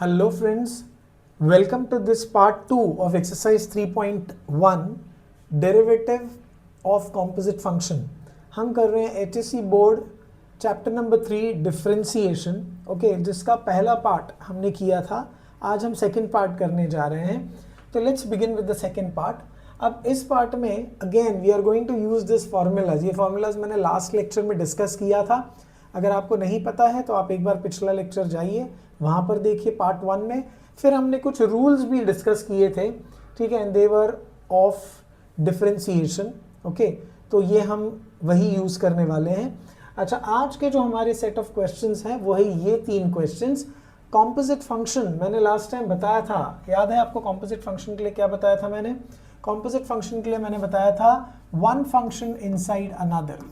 Hello friends, welcome to this part 2 of exercise 3.1 derivative of composite function. हम कर रहे हैं HSC board chapter number 3 differentiation, okay, जिसका पहला पार्ट हमने किया था. आज हम सेकंड पार्ट करने जा रहे हैं. तो let's begin with the second part. अब इस पार्ट में again we are going to use this formulas. ये फॉर्मूलाज मैंने लास्ट लेक्चर में डिस्कस किया था. अगर आपको नहीं पता है तो आप एक बार पिछला लेक्चर जाइए, वहाँ पर देखिए पार्ट 1 में. फिर हमने कुछ रूल्स भी डिस्कस किए थे, ठीक है, and they were of differentiation. Okay, तो ये हम वही यूज़ करने वाले हैं. अच्छा, आज के जो हमारे सेट ऑफ क्वेश्चंस हैं वो है ये 3 क्वेश्चंस. कॉम्पोजिट फंक्शन मैंने लास्ट टाइम बताया था, याद है आपको कॉम्पोजिट फंक्शन के लिए क्या बताया था मैंने? कॉम्पोजिट फंक्शन के लिए मैंने बताया था one function inside another,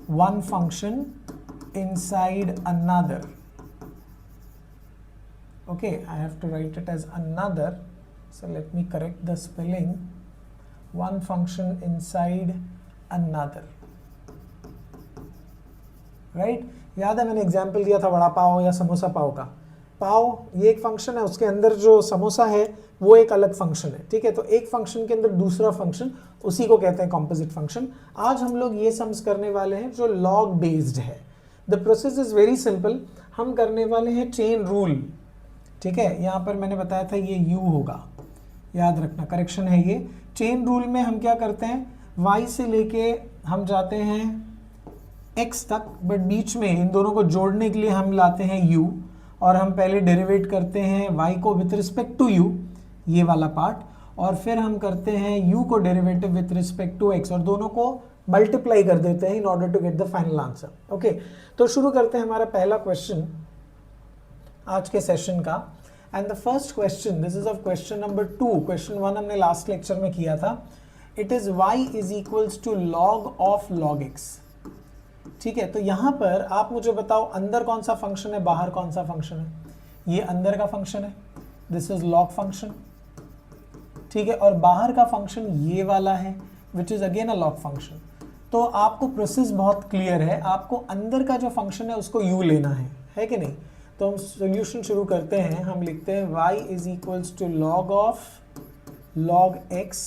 one function inside another. Okay, I have to write it as another, so let me correct the spelling. One function inside another, right? याद है मैंने एग्जाम्पल दिया था वड़ा पाव या समोसा पाव का. पाव ये एक फंक्शन है, उसके अंदर जो समोसा है वो एक अलग फंक्शन है, ठीक है. तो एक फंक्शन के अंदर दूसरा फंक्शन, उसी को कहते हैं कॉम्पोजिट फंक्शन. आज हम लोग ये सम्स करने वाले हैं जो लॉग बेस्ड है. The process is very simple. हम करने वाले हैं चेन रूल, ठीक है. यहाँ पर मैंने बताया था ये u होगा, याद रखना, करेक्शन है ये. चेन रूल में हम क्या करते हैं, y से लेके हम जाते हैं x तक, बट बीच में इन दोनों को जोड़ने के लिए हम लाते हैं u, और हम पहले डेरिवेट करते हैं y को विथ रिस्पेक्ट टू u, ये वाला पार्ट, और फिर हम करते हैं u को derivative with respect to x, और दोनों को मल्टीप्लाई कर देते हैं in order to get the final answer. Okay, तो शुरू करते हैं हमारा पहला क्वेश्चन आज के सेशन का. And the first question, this is of question number 2. Question 1 हमने लास्ट लेक्चर में किया था. It is y is equals to log of log x, ठीक है. तो यहाँ पर आप मुझे बताओ अंदर कौन सा फंक्शन है, बाहर कौन सा फंक्शन है? ये अंदर का फंक्शन है, दिस इज लॉग फंक्शन, ठीक है. और बाहर का फंक्शन ये वाला है which is again a log function. तो आपको प्रोसेस बहुत क्लियर है, आपको अंदर का जो फंक्शन है उसको u लेना है कि नहीं? तो हम सॉल्यूशन शुरू करते हैं. हम लिखते हैं y is equals to log of log x.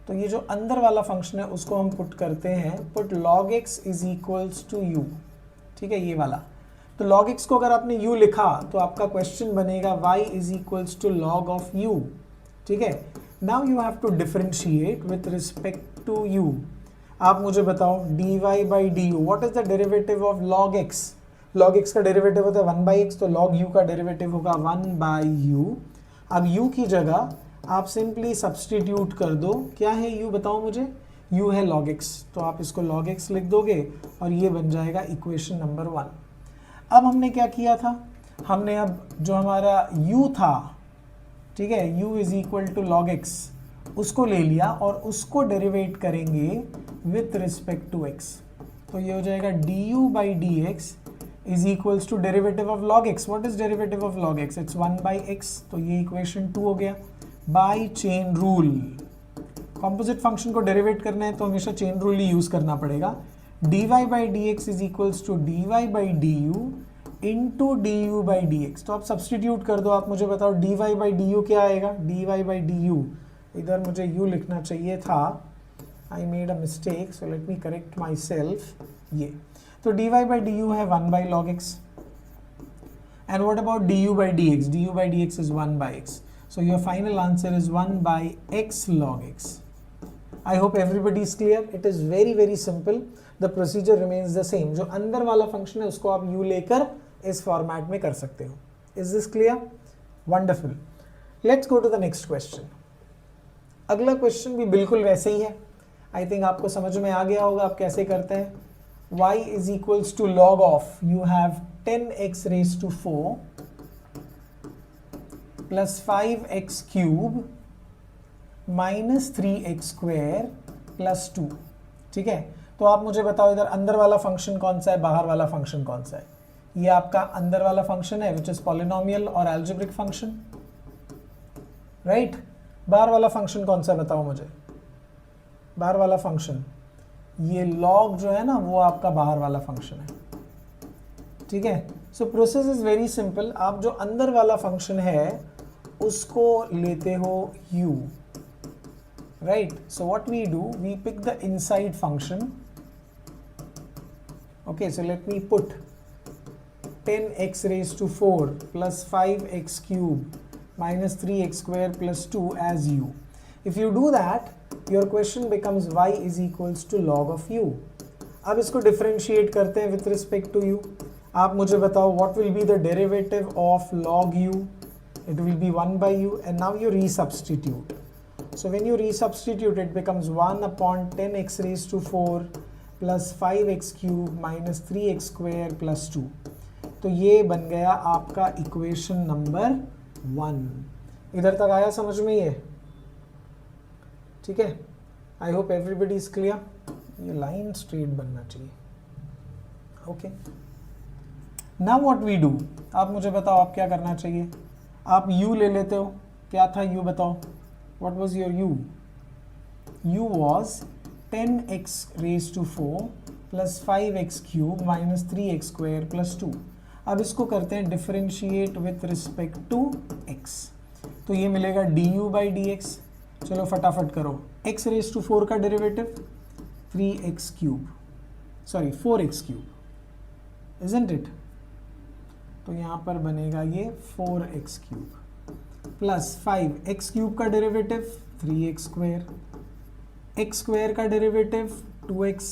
तो ये जो अंदर वाला फंक्शन है उसको हम पुट करते हैं, put log x is equals to u, ठीक है, ये वाला. तो log x को अगर आपने u लिखा तो आपका क्वेश्चन बनेगा y is equals to log of u, ठीक है. Now you have to differentiate with respect to u. आप मुझे बताओ dy by du, what is the derivative of log x? log x का डेरिवेटिव होता है 1 बाई एक्स, तो log u का डेरिवेटिव होगा 1 बाई u. अब u की जगह आप सिंपली सब्सटीट्यूट कर दो. क्या है u बताओ मुझे? u है log x, तो आप इसको log x लिख दोगे और ये बन जाएगा इक्वेशन नंबर 1. अब हमने क्या किया था, हमने अब जो हमारा u था, ठीक है, u is equal to log x, उसको ले लिया और उसको डेरिवेट करेंगे विथ रिस्पेक्ट टू x. तो ये हो जाएगा du by dx is equals to derivative of log x. What is derivative of log x? It's 1 by x. तो ये इक्वेशन 2 हो गया. By chain rule, composite function को डेरिवेट करना है तो हमेशा चेन रूल ही यूज करना पड़ेगा. dy by dx is equals to dy by du into du by dx. तो आप सब्सटीट्यूट कर दो. आप मुझे बताओ dy बाई du क्या आएगा? dy बाई du, इधर मुझे u लिखना चाहिए था, I made a mistake, so let me correct my self. ये तो dy by du है 1 by log x. And what about du by dx? du by dx is 1 by x. So your final answer is 1 by x log x. I hope everybody is clear. It is very very simple. The procedure remains the same. जो अंदर वाला function है उसको आप u लेकर इस format में कर सकते हो. Is this clear? Wonderful. Let's go to the next question. अगला क्वेश्चन भी बिल्कुल वैसे ही है. I think आपको समझ में आ गया होगा आप कैसे करते हैं. y is equals to log of, you have 10x raised to 4 plus 5x cube minus 3x square plus 2, ठीक है. तो आप मुझे बताओ इधर अंदर वाला फंक्शन कौन सा है, बाहर वाला फंक्शन कौन सा है? ये आपका अंदर वाला फंक्शन है विच इज पॉलिनोमियल और एल्जेब्रिक फंक्शन, राइट. बाहर वाला फंक्शन कौन सा है बताओ मुझे? बाहर वाला फंक्शन ये log जो है ना वो आपका बाहर वाला फंक्शन है, ठीक है. So process is very simple, आप जो अंदर वाला फंक्शन है उसको लेते हो u, right? So what we do, we pick the inside function. Okay, so let me put 10x raised to 4 plus 5x cube minus 3x square plus 2 as u. If you do that, your question becomes y is equals to log of u. अब इसको differentiate करते हैं with respect to u. आप मुझे बताओ what will be the derivative of log u? It will be 1 by u, and now you resubstitute. So when you resubstitute, it becomes 1 upon 10x raised to 4 plus 5x cube minus 3x square plus 2. तो ये बन गया आपका equation number 1. इधर तक आया समझ में ये? ठीक है, I hope everybody is clear. ये लाइन स्ट्रेट बनना चाहिए. Okay, now what we do, आप मुझे बताओ आप क्या करना चाहिए. आप u ले लेते हो. क्या था u, बताओ. What was your u? u was 10x raised to 4 plus 5x cube minus 3x square plus 2. अब इसको करते हैं differentiate with respect to x. तो ये मिलेगा du by dx. चलो फटाफट करो. x raised to 4 का derivative 3x cube, sorry 4x cube, isn't it? तो यहाँ पर बनेगा ये 4x cube plus 5x cube का derivative 3x square, x square का डेरिवेटिव 2x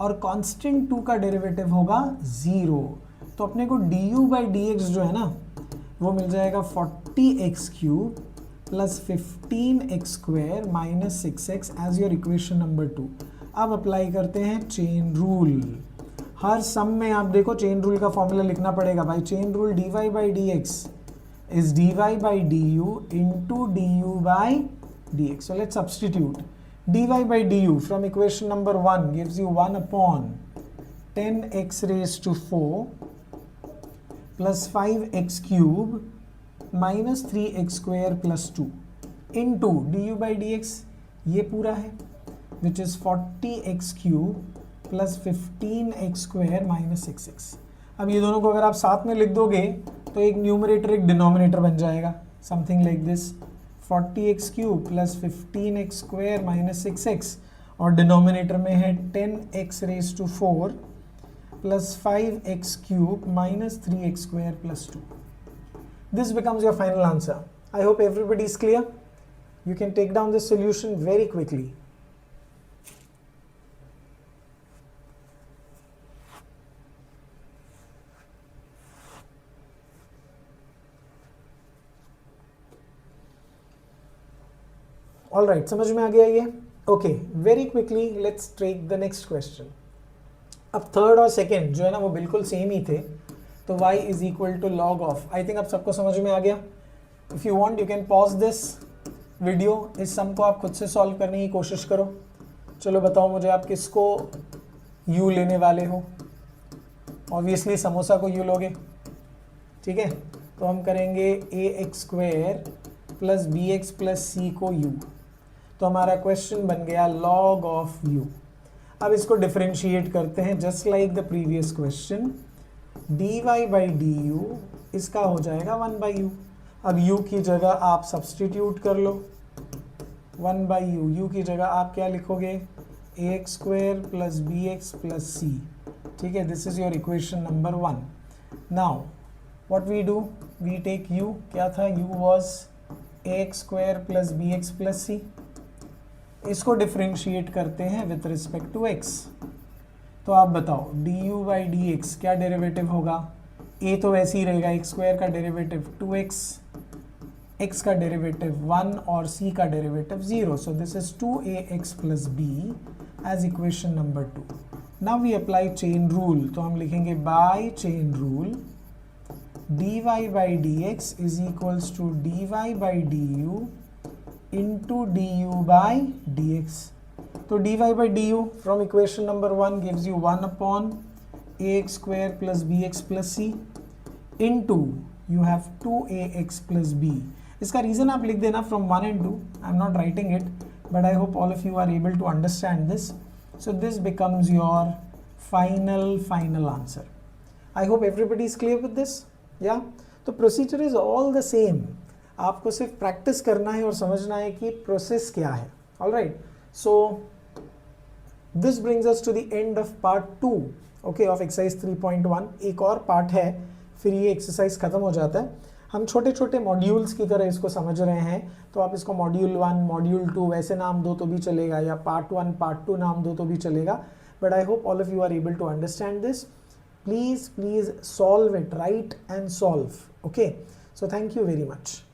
और कांस्टेंट 2 का डेरिवेटिव होगा 0. तो अपने को du by dx जो है ना वो मिल जाएगा 40x cube plus 15x square minus 6x as your equation number 2. अब अप्लाई करते हैं चेन रूल. हर सम में आप देखो चेन रूल का फॉर्मूला लिखना पड़ेगा भाई. Chain rule dy by dx is dy by du into du by dx. So let's substitute. dy by du from equation number 1 gives you 1 upon 10x raised to 4 plus 5x cube minus 3x square plus 2 into du by dx ये पूरा है which is 40x cube plus 15x square minus 6x. अब ये दोनों को अगर आप साथ में लिख दोगे तो एक न्यूमरेटर एक डिनोमिनेटर बन जाएगा, something like this. 40x cube plus 15x square minus 6x और डिनोमिनेटर में है 10x raise to 4 plus 5x cube minus 3x square plus 2. This becomes your final answer. I hope everybody is clear. You can take down this solution very quickly. All right, समझ में आ गया ये. Okay, very quickly let's take the next question. अब third और second जो है ना वो बिल्कुल सेम ही थे. तो y is equal to log of. I think अब सबको समझ में आ गया. If you want you can pause this video. इस सम को आप खुद से सॉल्व करने की कोशिश करो. चलो बताओ मुझे आप किसको u लेने वाले हो. ऑब्वियसली समोसा को u लोगे. ठीक है, तो हम करेंगे ax square plus B X plus C को u. तो हमारा क्वेश्चन बन गया log ऑफ u. अब इसको डिफरेंशिएट करते हैं just like the previous question. dy by du इसका हो जाएगा 1 बाई u. अब u की जगह आप सब्सटीट्यूट कर लो. 1 बाई u, u की जगह आप क्या लिखोगे, ax square plus B X plus C. ठीक है, this is your equation number 1. Now what we do, we take u. क्या था, u was ax square plus B X plus C. इसको डिफरेंशिएट करते हैं विथ रिस्पेक्ट टू x. तो आप बताओ du बाई डी एक्स क्या डेरिवेटिव होगा. a तो वैसे ही रहेगा, x स्क्वायर का डेरिवेटिव 2x, x का डेरिवेटिव 1 और c का derivative 0. So this is 2ax plus b as equation number 2. Now we apply chain rule. तो हम लिखेंगे by chain rule dy by d x is equals to dy by du into du by dx. तो dy by du from equation number 1 gives you 1 upon ax square plus bx plus c into you have 2ax plus b. इसका reason आप लिख देना from 1 and 2. I'm not writing it, but I hope all of you are able to understand this. So this becomes your final answer. I hope everybody is clear with this, या? तो procedure is all the same, आपको सिर्फ practice करना है और समझना है कि प्रोसेस क्या है. All right, so this brings us to the end of part 2 okay of exercise 3.1. एक और पार्ट है, फिर ये एक्सरसाइज खत्म हो जाता है. हम छोटे छोटे मॉड्यूल्स की तरह इसको समझ रहे हैं, तो आप इसको मॉड्यूल 1, मॉड्यूल 2 वैसे नाम दो तो भी चलेगा, या पार्ट 1, पार्ट 2 नाम दो तो भी चलेगा. But I hope all of you are able to understand this. Please solve it, write and solve. Okay, so thank you very much.